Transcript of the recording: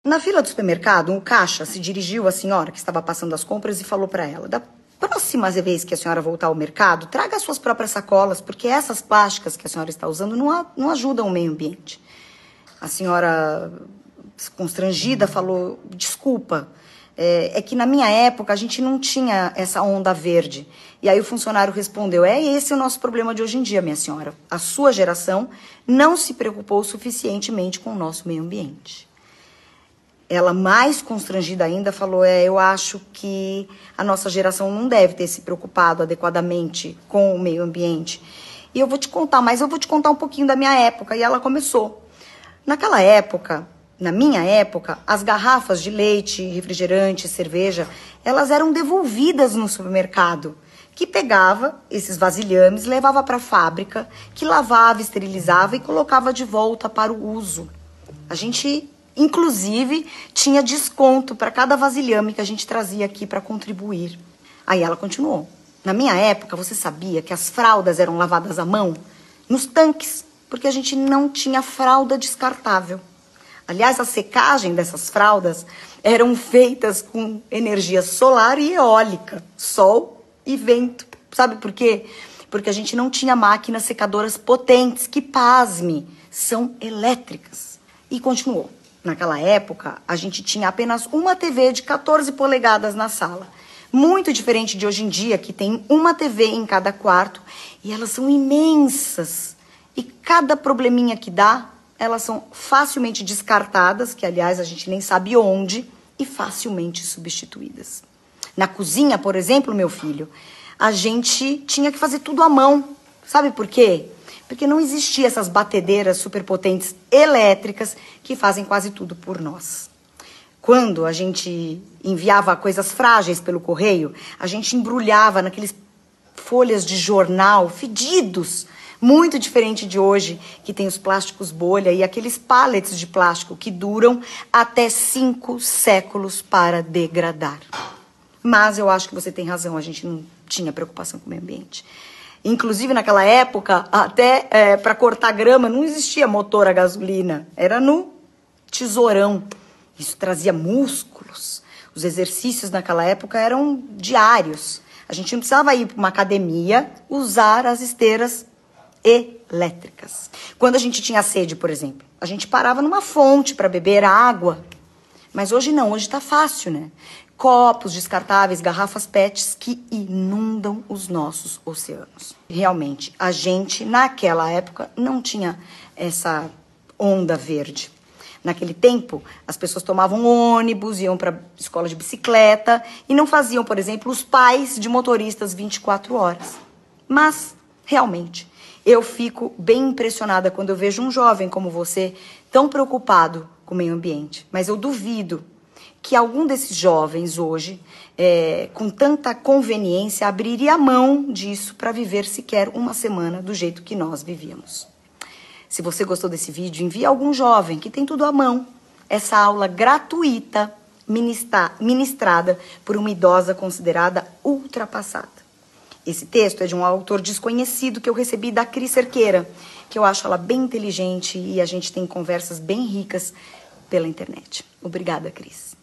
Na fila do supermercado, um caixa se dirigiu à senhora que estava passando as compras e falou para ela: da próxima vez que a senhora voltar ao mercado, traga as suas próprias sacolas, porque essas plásticas que a senhora está usando não ajudam o meio ambiente. A senhora, constrangida, falou: desculpa, é que na minha época a gente não tinha essa onda verde. E aí o funcionário respondeu: esse é o nosso problema de hoje em dia, minha senhora. A sua geração não se preocupou suficientemente com o nosso meio ambiente. Ela, mais constrangida ainda, falou: eu acho que a nossa geração não deve ter se preocupado adequadamente com o meio ambiente. E eu vou te contar, mas eu vou te contar um pouquinho da minha época. E ela começou. Naquela época, na minha época, as garrafas de leite, refrigerante, cerveja, elas eram devolvidas no supermercado, que pegava esses vasilhames, levava para a fábrica, que lavava, esterilizava e colocava de volta para o uso. A gente, inclusive, tinha desconto para cada vasilhame que a gente trazia aqui para contribuir. Aí ela continuou. Na minha época, você sabia que as fraldas eram lavadas à mão? Nos tanques, porque a gente não tinha fralda descartável. Aliás, a secagem dessas fraldas eram feitas com energia solar e eólica, sol e vento. Sabe por quê? Porque a gente não tinha máquinas secadoras potentes, que, pasme, são elétricas. E continuou. Naquela época, a gente tinha apenas uma TV de 14 polegadas na sala. Muito diferente de hoje em dia, que tem uma TV em cada quarto. E elas são imensas. E cada probleminha que dá, elas são facilmente descartadas, que aliás a gente nem sabe onde, e facilmente substituídas. Na cozinha, por exemplo, meu filho, a gente tinha que fazer tudo à mão. Sabe por quê? Porque não existiam essas batedeiras superpotentes elétricas que fazem quase tudo por nós. Quando a gente enviava coisas frágeis pelo correio, a gente embrulhava naqueles folhas de jornal fedidos, muito diferente de hoje, que tem os plásticos bolha e aqueles pallets de plástico que duram até 5 séculos para degradar. Mas eu acho que você tem razão, a gente não tinha preocupação com o meio ambiente. Inclusive, naquela época, até para cortar grama, não existia motor a gasolina. Era no tesourão. Isso trazia músculos. Os exercícios naquela época eram diários. A gente não precisava ir para uma academia usar as esteiras elétricas. Quando a gente tinha sede, por exemplo, a gente parava numa fonte para beber água. Mas hoje não, hoje está fácil, né? Copos descartáveis, garrafas PETs que inundam os nossos oceanos. Realmente, a gente, naquela época, não tinha essa onda verde. Naquele tempo, as pessoas tomavam ônibus, iam para a escola de bicicleta e não faziam, por exemplo, os pais de motoristas 24 horas. Mas, realmente, eu fico bem impressionada quando eu vejo um jovem como você tão preocupado com o meio ambiente. Mas eu duvido que algum desses jovens hoje, com tanta conveniência, abriria a mão disso para viver sequer uma semana do jeito que nós vivíamos. Se você gostou desse vídeo, envie a algum jovem que tem tudo à mão. Essa aula gratuita, ministrada por uma idosa considerada ultrapassada. Esse texto é de um autor desconhecido que eu recebi da Cris Cerqueira, que eu acho ela bem inteligente e a gente tem conversas bem ricas pela internet. Obrigada, Cris.